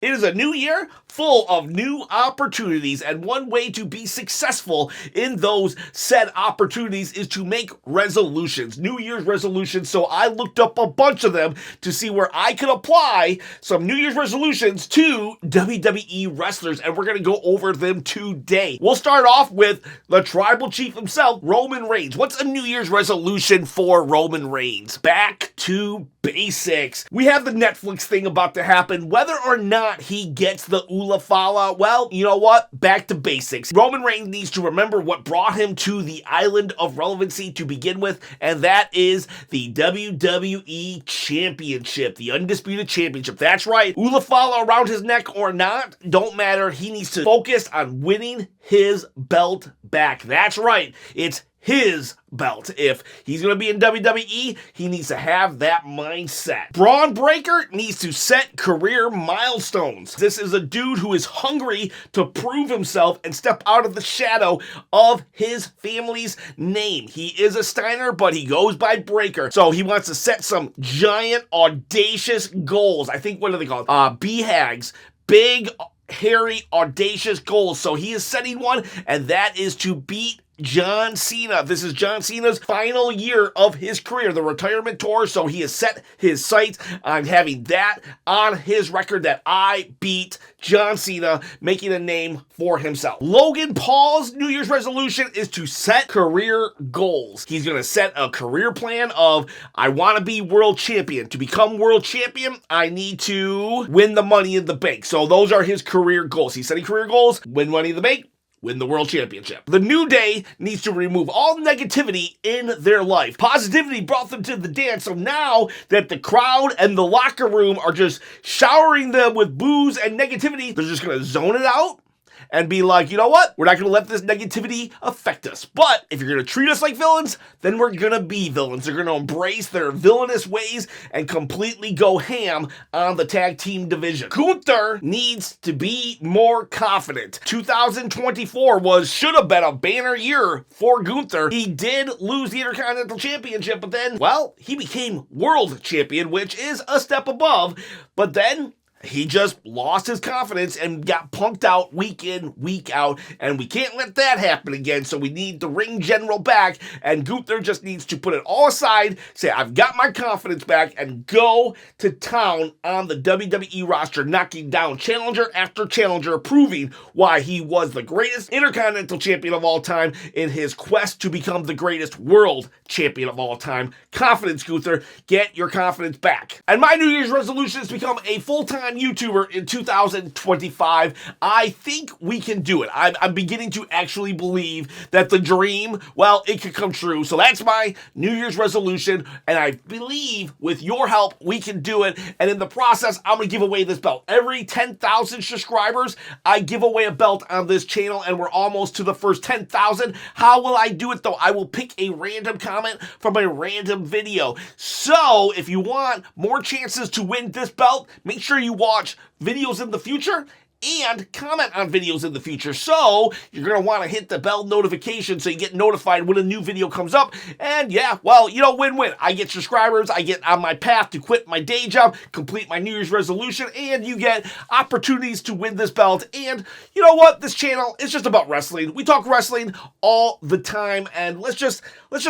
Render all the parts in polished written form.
It is a new year full of new opportunities, and one way to be successful in those said opportunities is to make resolutions, New Year's resolutions. So I looked up a bunch of them to see where I could apply some New Year's resolutions to WWE wrestlers, and we're going to go over them today. We'll start off with the tribal chief himself, Roman Reigns. What's a New Year's resolution for Roman Reigns? Back to basics. We have the Netflix thing about to happen. Whether or not he gets the Ula Fala, well, you know what? Back to basics. Roman Reigns needs to remember what brought him to the island of relevancy to begin with, and that is the WWE Championship, the Undisputed Championship. That's right. Ula Fala around his neck or not, don't matter. He needs to focus on winning his belt back. That's right. It's his belt. If he's going to be in WWE, he needs to have that mindset. Braun Breaker needs to set career milestones. This is a dude who is hungry to prove himself and step out of the shadow of his family's name. He is a Steiner, but he goes by Breaker. So he wants to set some giant, audacious goals. I think, what are they called? BHAGs. Big, hairy, audacious goals. So he is setting one, and that is to beat John Cena. This is John Cena's final year of his career, the retirement tour, so he has set his sights on having that on his record, that I beat John Cena, making a name for himself. Logan Paul's New Year's resolution is to set career goals. He's going to set a career plan of, I want to be world champion. To become world champion, I need to win the Money in the Bank. So those are his career goals. He's setting career goals, win Money in the Bank, win the World Championship. The New Day needs to remove all negativity in their life. Positivity brought them to the dance, so now that the crowd and the locker room are just showering them with booze and negativity, they're just going to zone it out and be like, you know what? We're not going to let this negativity affect us. But if you're going to treat us like villains, then we're going to be villains. They're going to embrace their villainous ways and completely go ham on the tag team division. Gunther needs to be more confident. 2024 should have been a banner year for Gunther. He did lose the Intercontinental Championship, but then, well, he became world champion, which is a step above. But then he just lost his confidence and got punked out week in, week out, and we can't let that happen again, so we need the ring general back, and Gunther just needs to put it all aside, say, I've got my confidence back, and go to town on the WWE roster, knocking down challenger after challenger, proving why he was the greatest Intercontinental Champion of all time in his quest to become the greatest world champion of all time. Confidence, Gunther. Get your confidence back. And my New Year's resolution is to become a full-time YouTuber in 2025. I think we can do it. I'm beginning to actually believe that the dream, well, it could come true. So that's my New Year's resolution, and I believe with your help, we can do it. And in the process, I'm going to give away this belt. Every 10,000 subscribers, I give away a belt on this channel, and we're almost to the first 10,000. How will I do it, though? I will pick a random comment from a random video. So if you want more chances to win this belt, make sure you watch videos in the future and comment on videos in the future. So you're going to want to hit the bell notification so you get notified when a new video comes up. And yeah, well, you know, win-win. I get subscribers, I get on my path to quit my day job, complete my New Year's resolution, and you get opportunities to win this belt. And you know what? This channel is just about wrestling. We talk wrestling all the time, and let's just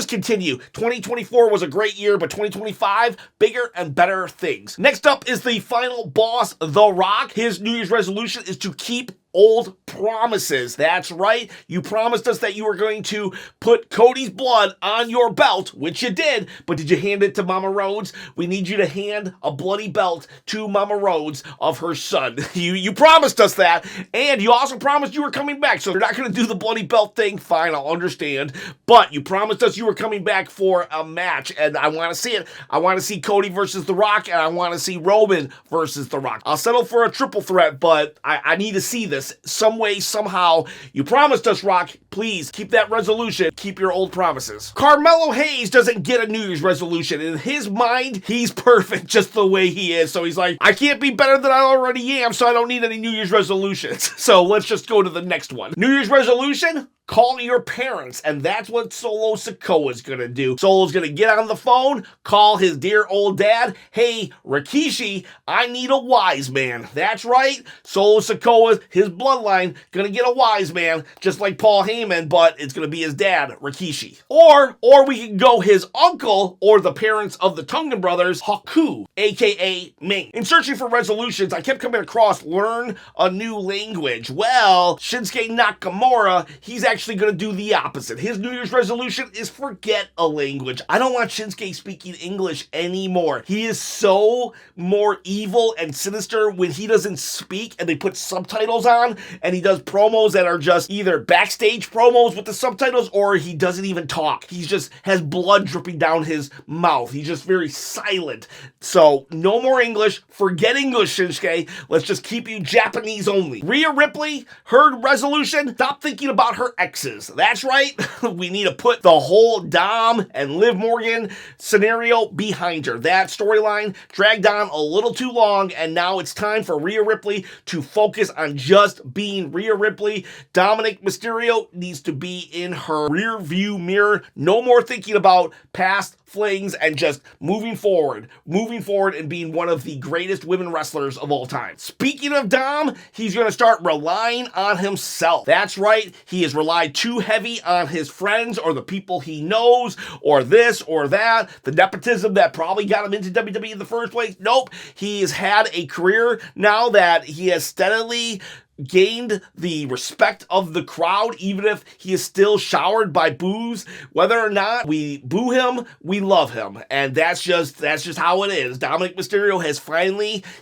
continue. 2024 was a great year, but 2025, bigger and better things. Next up is the final boss, The Rock. His New Year's resolution is to keep old promises. That's right. You promised us that you were going to put Cody's blood on your belt, which you did, but did you hand it to Mama Rhodes? We need you to hand a bloody belt to Mama Rhodes of her son. You promised us that, and you also promised you were coming back, so you're not going to do the bloody belt thing. Fine, I'll understand, but you promised us you were coming back for a match, and I want to see it. I want to see Cody versus The Rock, and I want to see Roman versus The Rock. I'll settle for a triple threat, but I need to see this some way, somehow. You promised us, Rock. please keep that resolution. Keep your old promises. Carmelo Hayes doesn't get a New Year's resolution. In his mind, he's perfect just the way he is. So he's like, I can't be better than I already am, so I don't need any New Year's resolutions. So let's just go to the next one. New Year's resolution? Call your parents, and that's what Solo Sikoa is going to do. Solo's going to get on the phone, call his dear old dad, hey, Rikishi, I need a wise man. That's right, Solo Sikoa, his bloodline, going to get a wise man, just like Paul Heyman, but it's going to be his dad, Rikishi. Or we can go his uncle, or the parents of the Tongan brothers, Haku, aka Ming. In searching for resolutions, I kept coming across learn a new language. Well, Shinsuke Nakamura, he's actually going to do the opposite. His New Year's resolution is forget a language. I don't want Shinsuke speaking English anymore. He is so more evil and sinister when he doesn't speak and they put subtitles on and he does promos that are just either backstage promos with the subtitles or he doesn't even talk. He just has blood dripping down his mouth. He's just very silent. So no more English. Forget English, Shinsuke. Let's just keep you Japanese only. Rhea Ripley, her resolution, stop thinking about her exes. That's right. We need to put the whole Dom and Liv Morgan scenario behind her. That storyline dragged on a little too long, and now it's time for Rhea Ripley to focus on just being Rhea Ripley. Dominic Mysterio needs to be in her rear view mirror. No more thinking about past flings and just moving forward and being one of the greatest women wrestlers of all time. Speaking of Dom, he's going to start relying on himself. That's right. He has relied too heavy on his friends or the people he knows or this or that. The nepotism that probably got him into WWE in the first place. Nope. He has had a career now that he has steadily gained the respect of the crowd, even if he is still showered by boos. Whether or not we boo him, we love him. And that's just how it is. Dominic Mysterio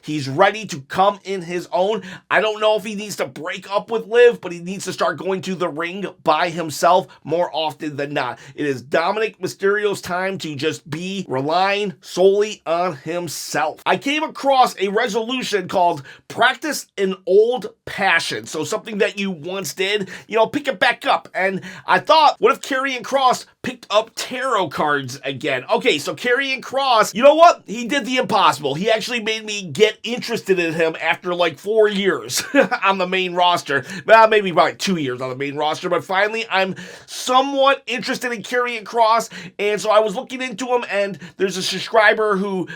he's ready to come in his own. I don't know if he needs to break up with Liv, but he needs to start going to the ring by himself more often than not. It is Dominic Mysterio's time to just be relying solely on himself. I came across a resolution called Practice an Old Passion. So something that you once did, pick it back up. And I thought, what if Karrion Kross picked up tarot cards again? Okay, so Karrion Kross, you know what? He did the impossible. He actually made me get interested in him after like 4 years on the main roster. Well, maybe about 2 years on the main roster, but finally I'm somewhat interested in Karrion Kross, and so I was looking into him, and there's a subscriber who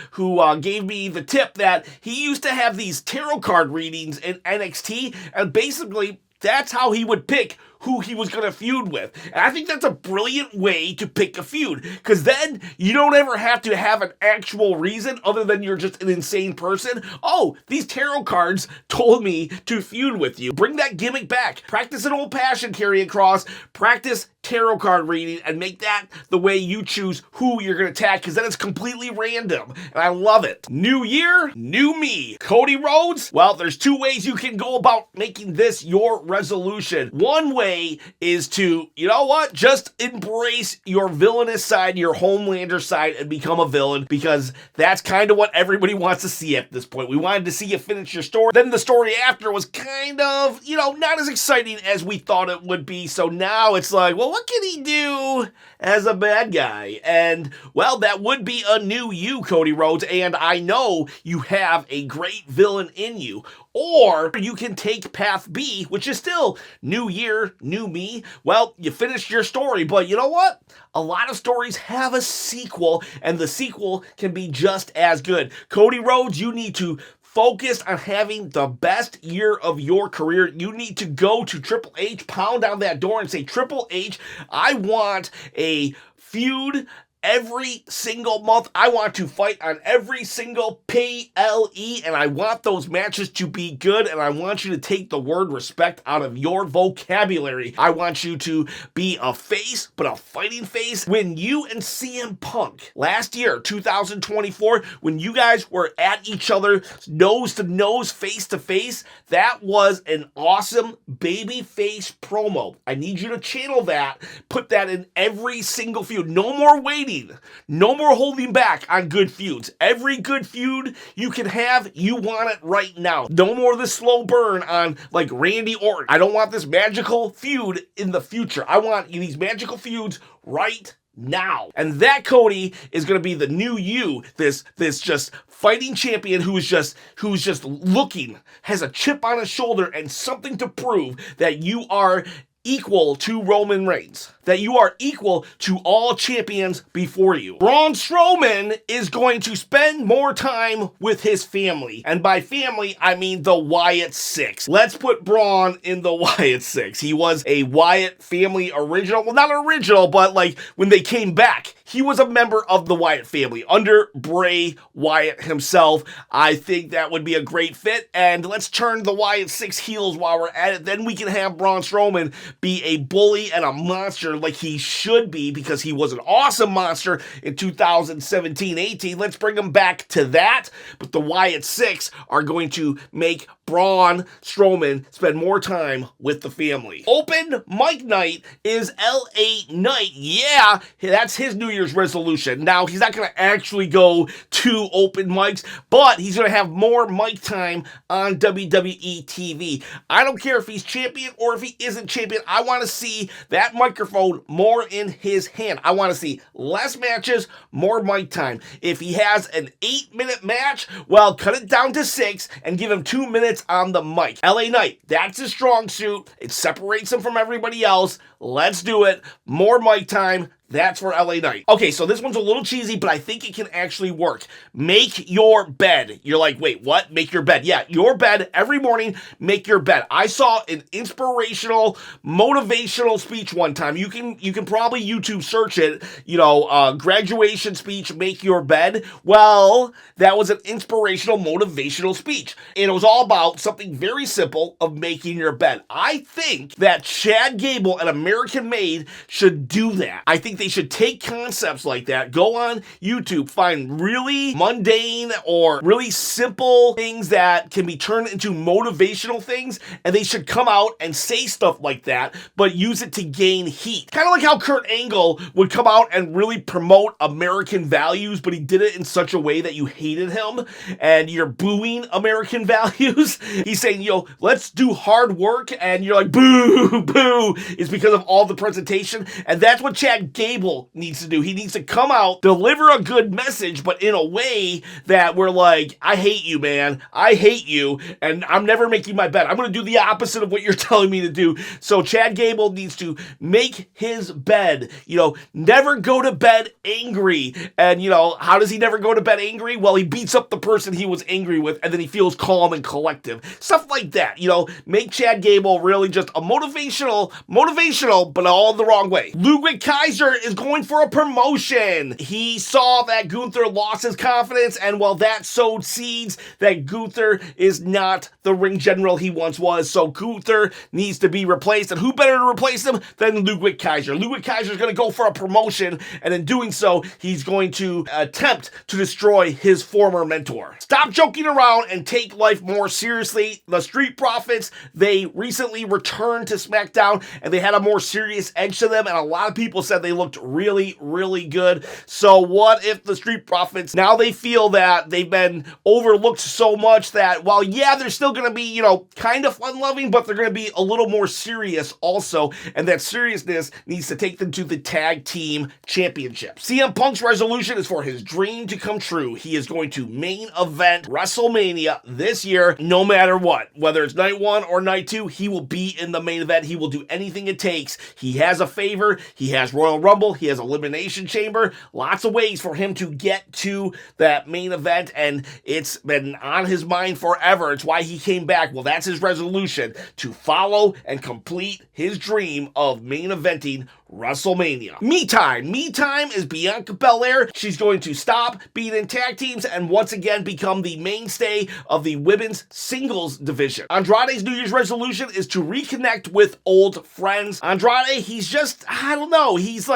gave me the tip that he used to have these tarot card readings in NXT, and basically that's how he would pick who he was going to feud with. And I think that's a brilliant way to pick a feud, because then you don't ever have to have an actual reason other than you're just an insane person. Oh, these tarot cards told me to feud with you. Bring that gimmick back. Practice an old passion, Karrion Kross. Practice tarot card reading and make that the way you choose who you're going to attack, because then it's completely random. And I love it. New year, new me. Cody Rhodes? Well, there's 2 ways you can go about making this your resolution. One way is to, just embrace your villainous side, your Homelander side, and become a villain, because that's kind of what everybody wants to see at this point. We wanted to see you finish your story. Then the story after was kind of, not as exciting as we thought it would be. So now it's like, well, what can he do as a bad guy? And, well, that would be a new you, Cody Rhodes, and I know you have a great villain in you. Or you can take path B, which is still new year, new me. Well, you finished your story, but you know what? A lot of stories have a sequel, and the sequel can be just as good. Cody Rhodes, you need to focus on having the best year of your career. You need to go to Triple H, pound on that door and say, Triple H, I want a feud every single month. I want to fight on every single PLE, and I want those matches to be good, and I want you to take the word respect out of your vocabulary. I want you to be a face, but a fighting face. When you and CM Punk last year, 2024, when you guys were at each other nose to nose, face to face, that was an awesome baby face promo. I need you to channel that, put that in every single feud. No more waiting waiting. No more holding back on good feuds. Every good feud you can have, you want it right now. No more of this slow burn on like Randy Orton. I don't want this magical feud in the future. I want these magical feuds right now. And that, Cody, is going to be the new you, this just fighting champion who's just looking, has a chip on his shoulder and something to prove that you are equal to Roman Reigns, that you are equal to all champions before you. Braun Strowman is going to spend more time with his family. And by family, I mean the Wyatt Six. Let's put Braun in the Wyatt Six. He was a Wyatt family original. Well, not original, but like when they came back, he was a member of the Wyatt family under Bray Wyatt himself. I think that would be a great fit. And let's turn the Wyatt Six heels while we're at it. Then we can have Braun Strowman be a bully and a monster like he should be, because he was an awesome monster in 2017-18. Let's bring him back to that. But the Wyatt Six are going to make Braun Strowman spend more time with the family. Open mic night is LA Knight. Yeah, that's his New Year's resolution. Now, he's not going to actually go to open mics, but he's going to have more mic time on WWE TV. I don't care if he's champion or if he isn't champion. I want to see that microphone more in his hand. I want to see less matches, more mic time. If he has an 8-minute match, well, cut it down to 6 and give him 2 minutes on the mic. LA Knight, that's his strong suit. It separates him from everybody else. Let's do it. More mic time. That's for LA Knight. Okay, so this one's a little cheesy, but I think it can actually work. Make your bed. You're like, wait, what? Make your bed. Yeah, your bed every morning. Make your bed. I saw an inspirational, motivational speech one time. You can probably YouTube search it. Graduation speech, make your bed. Well, that was an inspirational, motivational speech. And it was all about something very simple of making your bed. I think that Chad Gable and American Made should do that. I think they should take concepts like that, go on YouTube, find really mundane or really simple things that can be turned into motivational things, and they should come out and say stuff like that, but use it to gain heat. Kind of like how Kurt Angle would come out and really promote American values, but he did it in such a way that you hated him and you're booing American values. He's saying, let's do hard work, and you're like, boo, boo. It's because of all the presentation, and that's what Chad Gable needs to do. He needs to come out, deliver a good message, but in a way that we're like, I hate you, man. I hate you, and I'm never making my bed. I'm going to do the opposite of what you're telling me to do. So Chad Gable needs to make his bed. Never go to bed angry. And, how does he never go to bed angry? Well, he beats up the person he was angry with, and then he feels calm and collective. Stuff like that. Make Chad Gable really just a motivational, but all the wrong way. Ludwig Kaiser is going for a promotion. He saw that Gunther lost his confidence, and that sowed seeds that Gunther is not the ring general he once was. So Gunther needs to be replaced, and who better to replace him than Ludwig Kaiser? Ludwig Kaiser is going to go for a promotion, and in doing so, he's going to attempt to destroy his former mentor. Stop joking around and take life more seriously. The Street Profits, they recently returned to SmackDown, and they had a more serious edge to them, and a lot of people said they looked really, really good. So what if the Street Profits, now they feel that they've been overlooked so much that while, they're still going to be, kind of fun-loving, but they're going to be a little more serious also, and that seriousness needs to take them to the Tag Team Championship. CM Punk's resolution is for his dream to come true. He is going to main event WrestleMania this year, no matter what. Whether it's night 1 or night 2, he will be in the main event. He will do anything it takes. He has a favor. He has Royal Rumble. He has Elimination Chamber. Lots of ways for him to get to that main event, and it's been on his mind forever. It's why he came back. Well, that's his resolution, to follow and complete his dream of main eventing WrestleMania. Me Time. Me Time is Bianca Belair. She's going to stop being in tag teams and once again become the mainstay of the women's singles division. Andrade's New Year's resolution is to reconnect with old friends. Andrade, he's just, I don't know, he's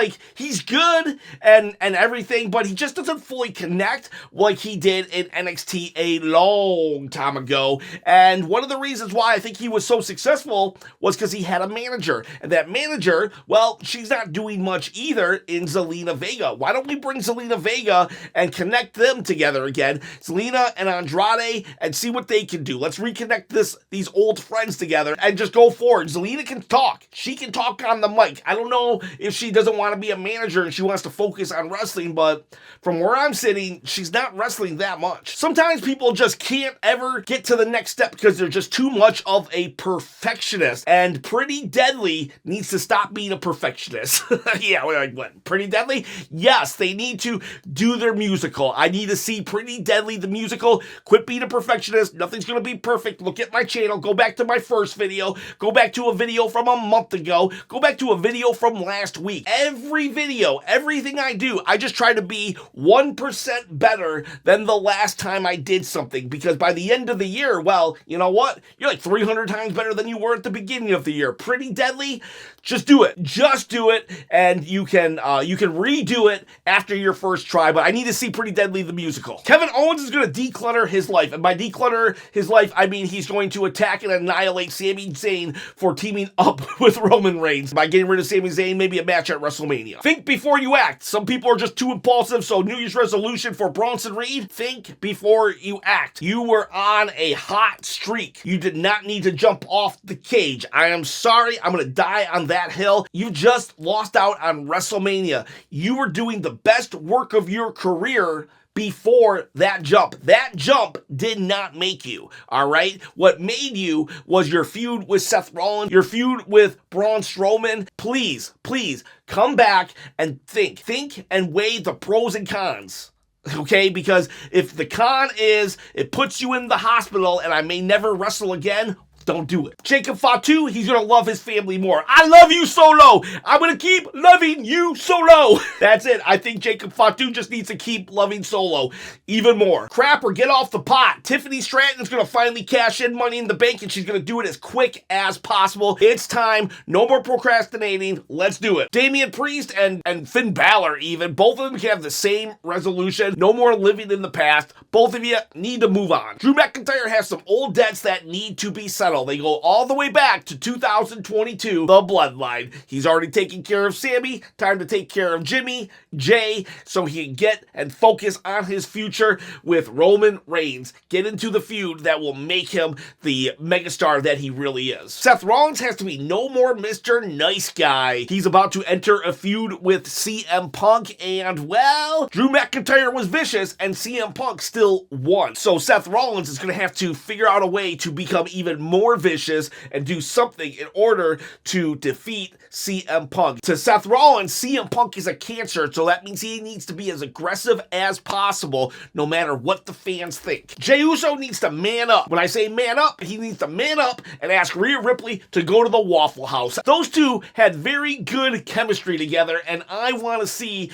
good and everything, but he just doesn't fully connect like he did in NXT a long time ago. And one of the reasons why I think he was so successful was because he had a manager. And that manager, well, she's she's not doing much either in Zelina Vega. Why don't we bring Zelina Vega and connect them together again, Zelina and Andrade, and see what they can do. Let's reconnect these old friends together and just go forward. Zelina can talk. She can talk on the mic. I don't know if she doesn't want to be a manager and she wants to focus on wrestling, but from where I'm sitting, she's not wrestling that much. Sometimes people just can't ever get to the next step because they're just too much of a perfectionist, and Pretty Deadly needs to stop being a perfectionist. Yeah, we're like, what? Pretty Deadly? Yes, they need to do their musical. I need to see Pretty Deadly, the musical. Quit being a perfectionist. Nothing's going to be perfect. Look at my channel. Go back to my first video. Go back to a video from a month ago. Go back to a video from last week. Every video, everything I do, I just try to be 1% better than the last time I did something, because by the end of the year, well, you know what? You're like 300 times better than you were at the beginning of the year. Pretty Deadly? Just do it. Just do it, and you can redo it after your first try, but I need to see Pretty Deadly, the musical. Kevin Owens is going to declutter his life, and by declutter his life, I mean he's going to attack and annihilate Sami Zayn for teaming up with Roman Reigns. By getting rid of Sami Zayn, maybe a match at WrestleMania. Think before you act. Some people are just too impulsive, so New Year's resolution for Bronson Reed, think before you act. You were on a hot streak. You did not need to jump off the cage. I am sorry, I'm going to die on that hill. You just lost out on WrestleMania. You were doing the best work of your career before that jump. That jump did not make you, all right? What made you was your feud with Seth Rollins, your feud with Braun Strowman. Please, please come back and think. Think and weigh the pros and cons. Okay, because if the con is it puts you in the hospital and I may never wrestle again, don't do it. Jacob Fatu, he's going to love his family more. I love you, Solo. I'm going to keep loving you, Solo. That's it. I think Jacob Fatu just needs to keep loving Solo even more. Crap or get off the pot. Tiffany Stratton's going to finally cash in Money in the Bank, and she's going to do it as quick as possible. It's time. No more procrastinating. Let's do it. Damian Priest and Finn Balor even, both of them can have the same resolution. No more living in the past. Both of you need to move on. Drew McIntyre has some old debts that need to be settled. They go all the way back to 2022, the Bloodline. He's already taken care of Sammy. Time to take care of Jimmy, Jay, so he can get and focus on his future with Roman Reigns. Get into the feud that will make him the megastar that he really is. Seth Rollins has to be no more Mr. Nice Guy. He's about to enter a feud with CM Punk, and well, Drew McIntyre was vicious and CM Punk still won. So Seth Rollins is going to have to figure out a way to become even more vicious and do something in order to defeat CM Punk. To Seth Rollins, CM Punk is a cancer, so that means he needs to be as aggressive as possible no matter what the fans think. Jey Uso needs to man up. When I say man up, he needs to man up and ask Rhea Ripley to go to the Waffle House. Those two had very good chemistry together, and I want to see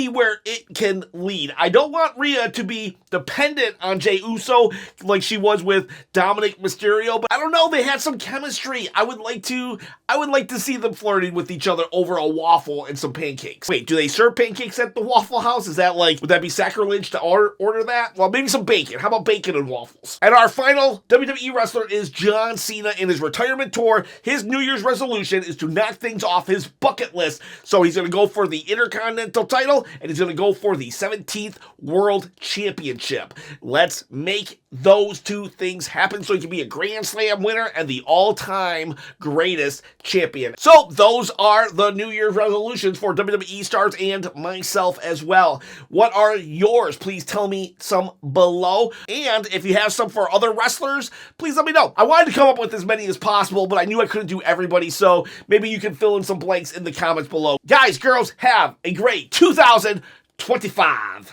where it can lead. I don't want Rhea to be dependent on Jey Uso like she was with Dominic Mysterio, but I don't know, they had some chemistry. I would like to see them flirting with each other over a waffle and some pancakes. Wait, do they serve pancakes at the Waffle House? Is that would that be sacrilege to order that? Well, maybe some bacon. How about bacon and waffles? And our final WWE wrestler is John Cena in his retirement tour. His New Year's resolution is to knock things off his bucket list. So he's going to go for the Intercontinental title, and he's going to go for the 17th World Championship. Let's make those two things happen so he can be a Grand Slam winner and the all-time greatest champion. So those are the New Year's resolutions for WWE stars and myself as well. What are yours? Please tell me some below. And if you have some for other wrestlers, please let me know. I wanted to come up with as many as possible, but I knew I couldn't do everybody, so maybe you can fill in some blanks in the comments below. Guys, girls, have a great 2025.